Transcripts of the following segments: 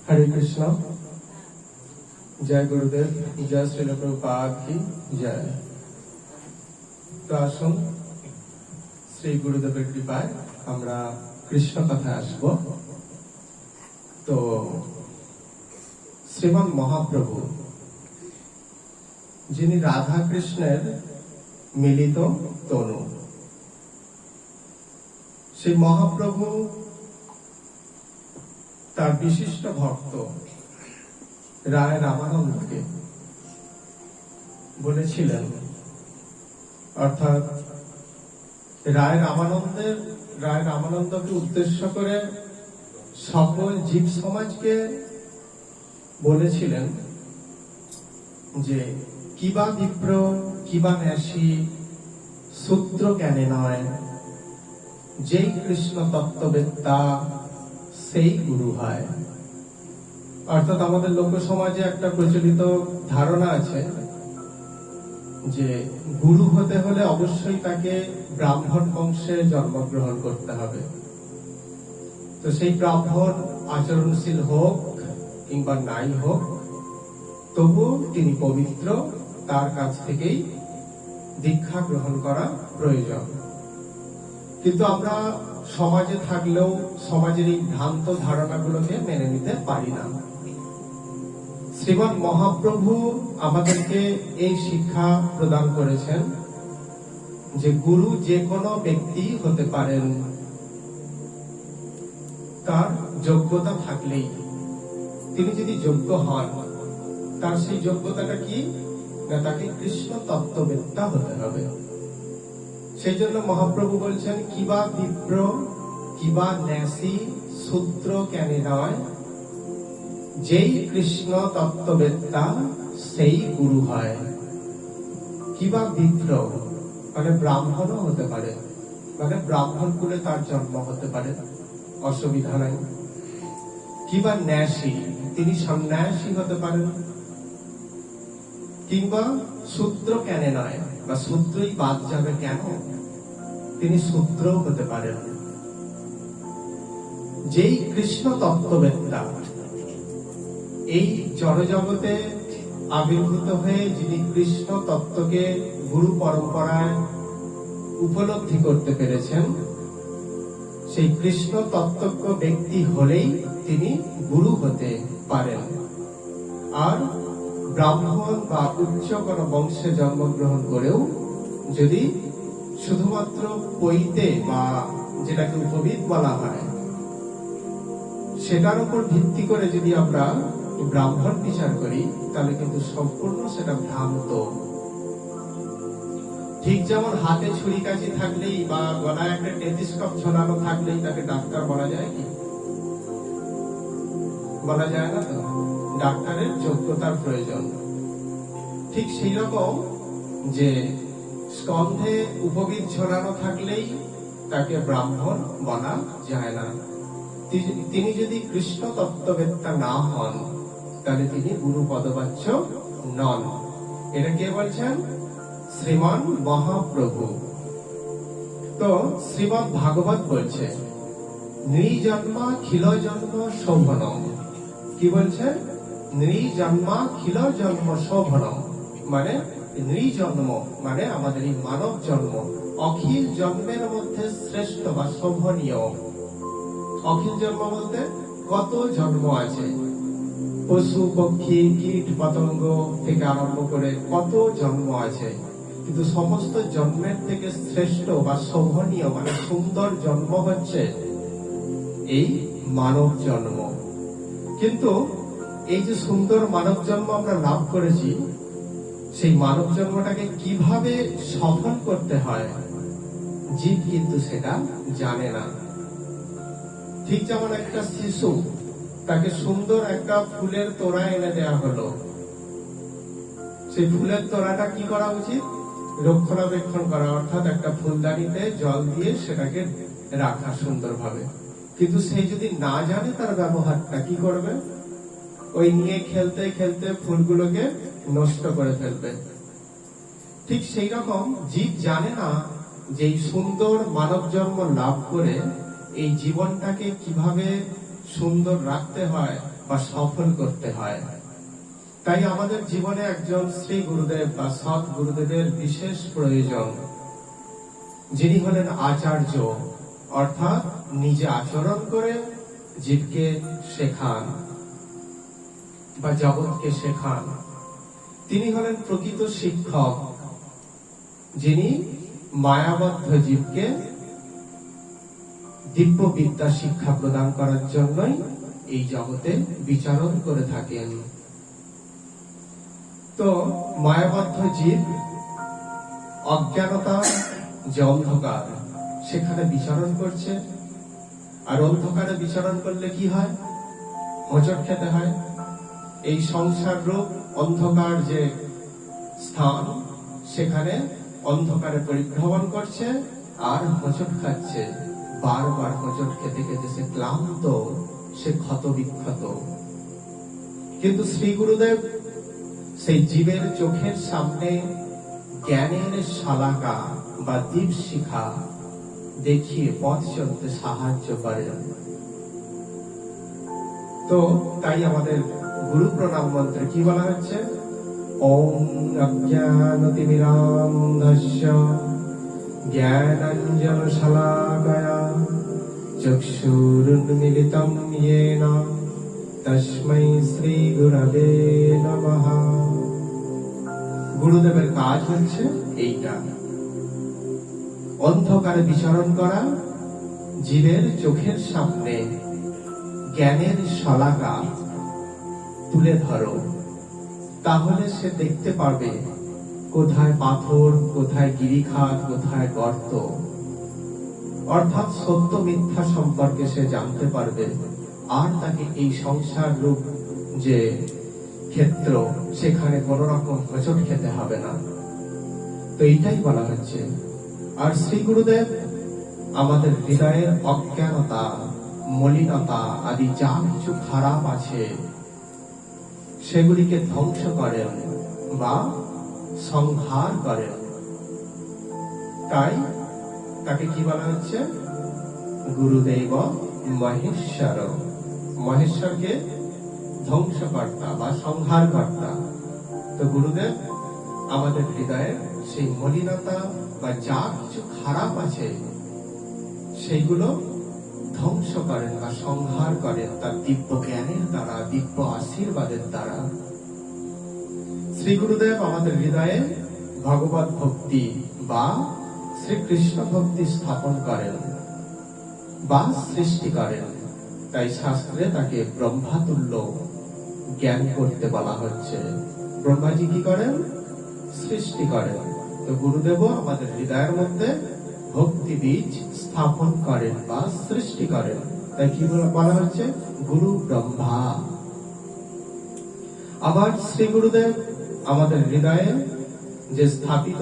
हरे कृष्णा। जय गुरुदेव, जय श्रील प्रभुपाद की जय। तो आसुन श्री गुरुदेवेर कृपाय आमरा कृष्ण कथाय आसबो। तो श्रीमान महाप्रभु जिनि राधा कृष्णेर मिलित तनु, সেই মহাপ্রভু তার বিশিষ্ট ভক্ত রায় রামানন্দকে বলেছিলেন, অর্থাৎ রায় রামানন্দকে উদ্দেশ্য করে সকল জীব সমাজকে বলেছিলেন যে কিবা বিপ্র কিবা ন্যাসী সূত্র জ্ঞানে নয়, যেই কৃষ্ণ তত্ত্ববেত্তা সেই গুরু হয়। অর্থাৎ আমাদের লোক সমাজে একটা প্রচলিত ধারণা আছে যে গুরু হতে হলে অবশ্যই তাকে ব্রাহ্মণ বংশে জন্মগ্রহণ করতে হবে। তো সেই ব্রাহ্মণ আচরণশীল হোক কিংবা নাই হোক, তবু তিনি পবিত্র, তার কাছ থেকেই দীক্ষা গ্রহণ করা প্রয়োজন। কিন্তু আমরা সমাজে থাকলেও সমাজের এই ভ্রান্ত ধারণাগুলোকে মেনে নিতে পারি না। শ্রীমান মহাপ্রভু আমাদেরকে এই শিক্ষা প্রদান করেছেন যে গুরু যে কোনো ব্যক্তি হতে পারেন, তার যোগ্যতা থাকলেই। তিনি যদি যোগ্য হন, তার সেই যোগ্যতাটা কি না, তাকে কৃষ্ণ তত্ত্ববেত্তা হতে হবে। সেই জন্য মহাপ্রভু বলছেন কিবা বিপ্র কিবা ন্যাসী সূত্র জ্ঞানে নয়, যেই কৃষ্ণ তত্ত্ববেত্তা সেই গুরু হয়। কিবা বিপ্র মানে ব্রাহ্মণও হতে পারে, মানে ব্রাহ্মণ কুলে তার জন্ম হতে পারে, অসুবিধা নাই। কিবা ন্যাসী, তিনি সন্ন্যাসী হতে পারেন। কিংবা সূত্র জ্ঞানে নয়, বা সূত্রই বাদ যাবে কেন, তিনি সূত্রও হতে পারেন। যেই কৃষ্ণ তত্ত্ববেত্তা, এই জড়জগতে আবির্ভূত হয়ে যিনি কৃষ্ণ তত্ত্বকে গুরু পরম্পরায় উপলব্ধি করতে পেরেছেন, সেই কৃষ্ণ তত্ত্বজ্ঞ ব্যক্তি হলেই তিনি গুরু হতে পারেন। আর ব্রাহ্মণ বা উচ্চ কোন বংশে জন্মগ্রহণ করেও যদি শুধুমাত্র পৈতে বা যেটাকে উপবিদ বলা হয়, সেটার উপর ভিত্তি করে যদি আমরা ব্রাহ্মণ বিচার করি, তাহলে কিন্তু সম্পূর্ণ সেটা ভ্রান্ত। ঠিক যেমন হাতে ছুরি কাঁচি থাকলেই বা গলায় একটা টেলিস্কোপ ঝোলানো থাকলেই তাকে ডাক্তার বলা যায় কি? বলা যায় না। তো ডাক্তারের যোগ্যতার প্রয়োজন। ঠিক সেই রকম যে স্কন্ধে উপবিদ ঝোলানো থাকলেই তাকে ব্রাহ্মণ বলা যায় না। তিনি যদি কৃষ্ণ তত্ত্ববেত্তা না হন, তাহলে তিনি গুরু পদবাচ্য নন। এটা কে বলছেন? শ্রীমান মহাপ্রভু। তো শ্রীমদ ভাগবত বলছে নৃজন্মা খিল জন্ম শোভনম। কি বলছে? নৃজন্মা খিল জন্ম শোভনম, মানে নৃজন্ম মানে আমাদের এই মানব জন্ম অখিল জন্মের মধ্যে শ্রেষ্ঠ বা শোভনীয়। অখিল জন্ম বলতে কত জন্ম আছে, পশু পক্ষী কীট পতঙ্গ থেকে আরম্ভ করে কত জন্ম আছে, কিন্তু সমস্ত জন্মের থেকে শ্রেষ্ঠ বা শোভনীয় মানে সুন্দর জন্ম হচ্ছে এই মানব জন্ম। কিন্তু এই যে সুন্দর মানব জন্ম আমরা লাভ করেছি, সেই মানব জন্মটাকে কিভাবে সফল করতে হয় জীব কিন্তু সেটা জানে না। ঠিক যেমন একটা শিশু, তাকে সুন্দর একটা ফুলের তোড়া এনে দেওয়া হলো, সেই ফুলের তোড়াটা কি করা উচিত? রক্ষণাবেক্ষণ করা, অর্থাৎ একটা ফুলদানিতে জল দিয়ে সেটাকে রাখা সুন্দরভাবে। কিন্তু সেই যদি না জানে তার ব্যবহারটা, কি করবে? ওই নিয়ে খেলতে খেলতে ফুলগুলোকে নষ্ট করে ফেলবে। ঠিক সেই রকম জীব জানে না যে এই সুন্দর মানব জন্ম লাভ করে এই জীবনটাকে কিভাবে সুন্দর রাখতে হয় বা বা সফল করতে হয়। তাই আমাদের জীবনে একজন শ্রী গুরুদেব বা সৎ গুরুদেবের বিশেষ প্রয়োজন, যিনি হলেন আচার্য, অর্থাৎ নিজে আচরণ করে জীবকে শেখান বা জগৎকে শেখান। তিনি হলেন প্রকৃত শিক্ষক, যিনি মায়াবদ্ধ জীবকে দিব্য বিদ্যা শিক্ষা প্রদান করার জন্যই এই জগতে বিচরণ করে থাকেন। তো মায়াবদ্ধ জীব অজ্ঞানতা যে অন্ধকার, সেখানে বিচরণ করছে। আর অন্ধকারে বিচরণ করলে কি হয়? হোঁচট খেতে হয়। এই সংসার রূপ অন্ধকার যে স্থান, সেখানে অন্ধকারে পরিভ্রমণ করছে আর হোঁচট খাচ্ছে। বারবার হোঁচট খেতে খেতে সে ক্লান্ত, সে ক্ষত বিক্ষত। কিন্তু শ্রী গুরুদেব সেই জীবের চোখের সামনে জ্ঞানের শালাকা বা দীপ শিখা দেখিয়ে পথ চলতে সাহায্য করেন। তো তাই আমাদের গুরু প্রণাম মন্ত্রে কি বলা হচ্ছে? ওম অজ্ঞানতিমিরান্ধস্য জ্ঞানাঞ্জন শালাকায়া চক্ষুরুন্মিলিতং येन তস্मै শ্রী গুরবে নমঃ। গুরুদেবের কাজ হচ্ছে এইটা, অন্ধকারে বিচরণ করা, জীবের চোখের সামনে জ্ঞানের শলাকা তুলে ধরো। তাহলে সে দেখতে পারবে কোথায় পাথর, কোথায় গিরিখাত, কোথায় গর্ত। অর্থাৎ সত্য মিথ্যা সম্পর্কে সে জানতে পারবে, আর তাকে এই সংসার রূপ যে ক্ষেত্র, সেখানে কোন রকম হোঁচট খেতে হবে না। তো এইটাই বলা হচ্ছে। আর শ্রী গুরুদেব আমাদের হৃদয়ের অজ্ঞানতা, মলিনতা আদি যা কিছু খারাপ আছে, সেগুলিকে ধ্বংস করেন বা সংহার করেন। তাই তাকে কি বলা হচ্ছে? গুরুদেব মহেশ্বর। মহেশ্বরকে ধ্বংসকর্তা বা সংহারকর্তা। তো গুরুদেব আমাদের হৃদয়ের সেই মলিনতা বা যা কিছু খারাপ আছে, সেইগুলো ধ্বংস করেন বা সংহার করেন তার দিব্য জ্ঞানের দ্বারা, দিব্য আশীর্বাদের দ্বারা। শ্রী গুরুদেব আমাদের হৃদয়ে ভগবত ভক্তি বা শ্রীকৃষ্ণ ভক্তি স্থাপন করেন বা সৃষ্টি করেন। তাই শাস্ত্রে তাকে ব্রহ্মাতুল্য জ্ঞান করতে বলা হচ্ছে। ব্রহ্মাজি কি করেন? সৃষ্টি করেন। তো গুরুদেবও আমাদের হৃদয়ের মধ্যে ভক্তি বীজ স্থাপন করেন বা সৃষ্টি করেন। তাই কি বলা হচ্ছে? গুরু ব্রহ্মা। আবার শ্রী গুরুদেব আমাদের হৃদয়ে যে স্থাপিত,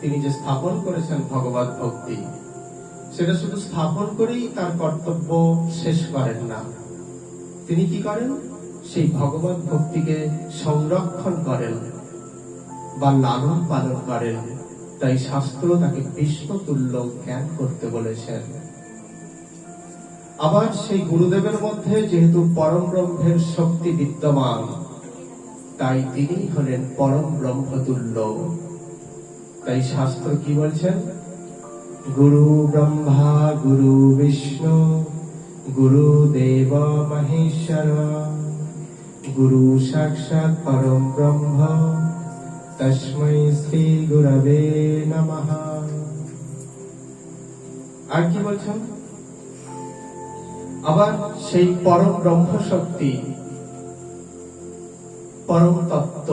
তিনি যে স্থাপন করেছেন ভগবত ভক্তি, সেটা শুধু স্থাপন করেই তার কর্তব্য শেষ করেন না। তিনি কি করেন? সেই ভগবত ভক্তিকে সংরক্ষণ করেন বা লালন পালন করেন। তাই শাস্ত্র তাকে বিষ্ণুতুল্য জ্ঞান করতে বলেছেন। আবার সেই গুরুদেবের মধ্যে যেহেতু পরম ব্রহ্মের শক্তি বিদ্যমান, তাই তিনি হলেন পরম ব্রহ্মতুল্য। তাই শাস্ত্র কি বলছেন? গুরু ব্রহ্মা গুরু বিষ্ণু গুরুদেব মহেশ্বর গুরু সাক্ষাৎ পরম ব্রহ্ম তস্मै শ্রী গুরবে নমঃ। আর কি বলছেন? আবার সেই পরম ব্রহ্ম শক্তি, পরম তত্ত্ব,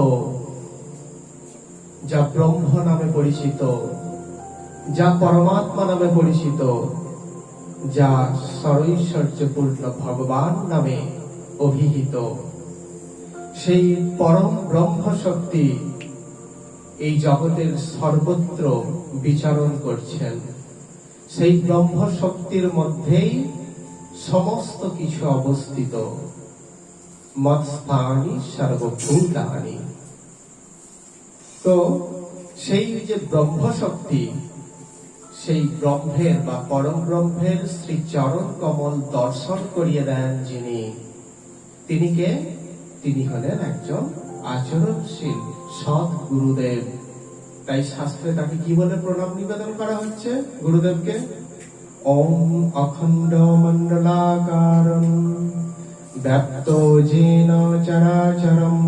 যা ব্রহ্ম নামে পরিচিত, যা পরমাত্মা নামে পরিচিত, যা সরৈশ্বর্যপূর্ণ ভগবান নামে অভিহিত, সেই পরম ব্রহ্ম শক্তি এই জগতের সর্বত্র বিচরণ করছেন। সেই ব্রহ্ম শক্তির মধ্যেই সমস্ত কিছু অবস্থিত। মৎস্থানি সর্বভূতানি। তো সেই যে ব্রহ্ম শক্তি, সেই ব্রহ্মের বা পরম ব্রহ্মের শ্রী চরণ কমল দর্শন করিয়ে দেন যিনি, তিনি কে? তিনি হলেন একজন আচরণশীল সৎ গুরুদেব। তাই শাস্ত্রে তাকে কি বলে প্রণাম নিবেদন করা হচ্ছে গুরুদেবকে? ওম অখণ্ড মণ্ডলাকারম ব্যাপ্তো যেন চরাচরম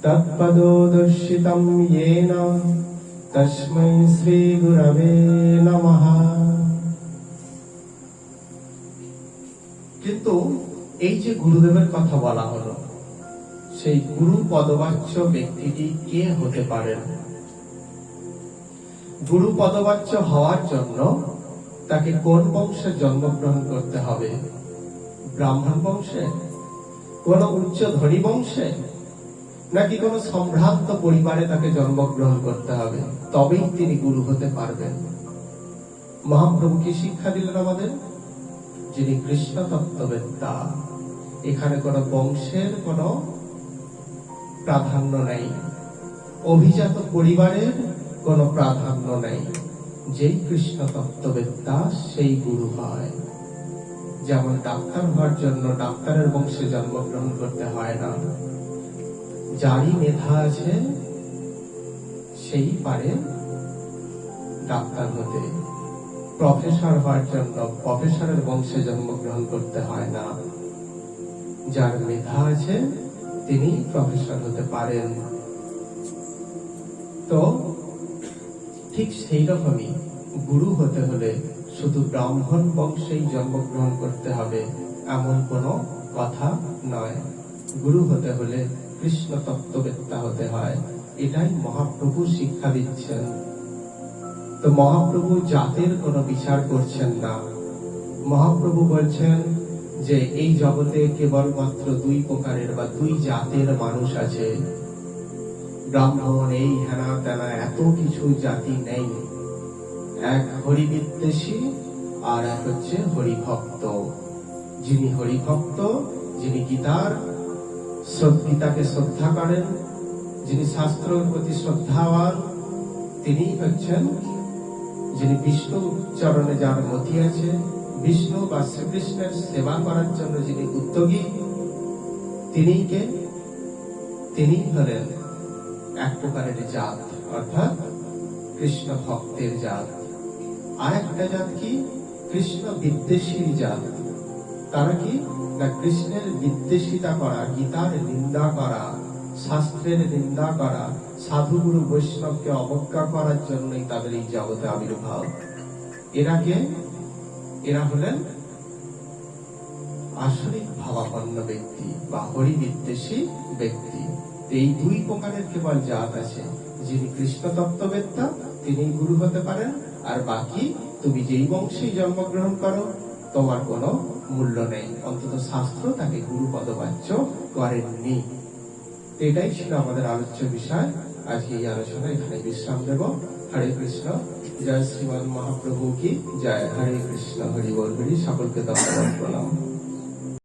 তৎপদো দর্শিতম येन তস্मै শ্রী গুরবে নমঃ। কিন্তু এই যে গুরুদেবের কথা বলা হলো, সেই গুরু পদবাচ্য ব্যক্তিটি কে হতে পারেন? গুরু পদবাচ্য হওয়ার জন্য তাকে কোন বংশে জন্মগ্রহণ করতে হবে? ব্রাহ্মণ বংশে, কোন উচ্চ ধনী বংশে, নাকি কোন সম্ভ্রান্ত পরিবারে তাকে জন্মগ্রহণ করতে হবে? তবেই তিনি গুরু হতে পারবেন। মহাপ্রভু কি শিক্ষা দিলেন আমাদের? যিনি কৃষ্ণ তত্ত্ববেত্তা। এখানে কোন বংশের কোন প্রাধান্য নেই, অভিজাত পরিবারের কোন প্রাধান্য নেই। যেই কৃষ্ণ তত্ত্ববেত্তা সেই গুরু হয়। যেমন ডাক্তার হওয়ার জন্য ডাক্তারের বংশে জন্মগ্রহণ করতে হয় না, যারই মেধা আছে সেই পারে ডাক্তার হতে। প্রফেসর হওয়ার জন্য প্রফেসরের বংশে জন্মগ্রহণ করতে হয় না, যার মেধা আছে তিনি প্রফেসর হতে পারেন। তো ঠিক সেই রকমই গুরু হতে হলে শুধু ব্রাহ্মণ বংশেই জন্মগ্রহণ করতে হবে এমন কোনো কথা নয়। গুরু হতে হলে কৃষ্ণ তত্ত্ববেত্তা হতে হয়। এটাই মহাপ্রভু শিক্ষা দিচ্ছেন। তো মহাপ্রভু জাতের কোনো বিচার করছেন না। মহাপ্রভু বলছেন যে এই জগতে কেবলমাত্র দুই প্রকারের বা দুই জাতের মানুষ আছে। ব্রাহ্মণ, এই হেনা তেনা এত কিছু জাতি নেই। এক হরিবিদ্বেষী আর এক হচ্ছে হরিভক্ত। যিনি হরিভক্ত, যিনি গীতাকে শ্রদ্ধা করেন, যিনি শাস্ত্রের প্রতি শ্রদ্ধাবান, তিনি হচ্ছেন যিনি বিষ্ণু চরণে যার মতি আছে, বিষ্ণু বা শ্রীকৃষ্ণের সেবা করার জন্য যিনি উদ্যোগী, তিনি হলেন এক প্রকারের জাত, অর্থাৎ কৃষ্ণ ভক্তের জাত। আর একটা জাত কি? কৃষ্ণ বিদ্বেষীর জাত। তারা কি না কৃষ্ণের বিদ্বেষিতা করা, গীতার নিন্দা করা, শাস্ত্রের নিন্দা করা, সাধুগুরু বৈষ্ণবকে অবজ্ঞা করার জন্যই তাদের এই জগতে আবির্ভাব। এরা হলেন আসরিক ভাবাপন্ন ব্যক্তি বা হরি বিদ্বেষী ব্যক্তি। এই দুই প্রকারের কেবল জাত আছে। যিনি কৃষ্ণ তত্ত্ববেত্তা তিনি গুরু হতে পারেন, আর বাকি তুমি যেই বংশেই জন্মগ্রহণ করো তোমার কোনো মূল্য নেই। অন্তত শাস্ত্র তাকে গুরু পদবাচ্য করেননি। এটাই ছিল আমাদের আলোচ্য বিষয়। আজকে এই আলোচনা এখানে বিশ্রাম দেব। হরে কৃষ্ণ। জয় শ্রীমান মহাপ্রভু কি জয়। হরে কৃষ্ণ। হরি বল হরি। সকলকে দণ্ডবত প্রণাম।